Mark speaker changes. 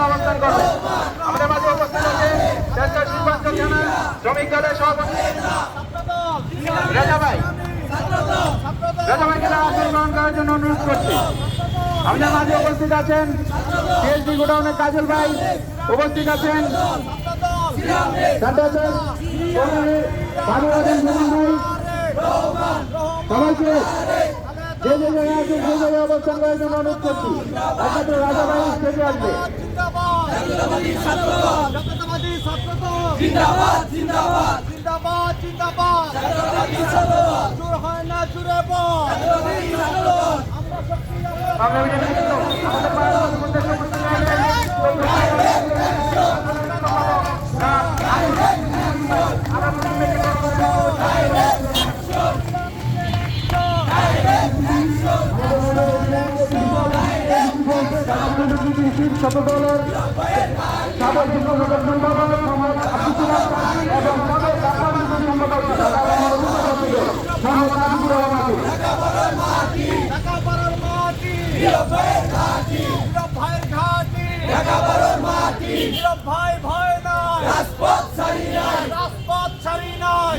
Speaker 1: অবস্থান করবে। আমাদের মাঝে উপস্থিত আছে শিল্পাঞ্চল থানা শ্রমিক দলের সভাপতি রেজা ভাইকে আসন গ্রহণ করার জন্য অনুরোধ করছি। আমাদের মাঝে উপস্থিত আছেন সিএসডি গোডাউনের কাজল ভাই, উপস্থিত আছেন সবাইকে যে জায়গায় আছেন সেই জায়গায় অবস্থান করার জন্য অনুরোধ করছি। একমাত্র রাজা ভাই স্টেজে আসবে। শতদলের সাবেক যুগ্ম সম্পাদক মোহাম্মদ আব্দুল সালাম এবং সাবেক রাজনৈতিক সম্পাদক মোহাম্মদ আজিজুর রহমান।
Speaker 2: ভাই ভয় নাই, রাজপথ ছাড়ি নাই,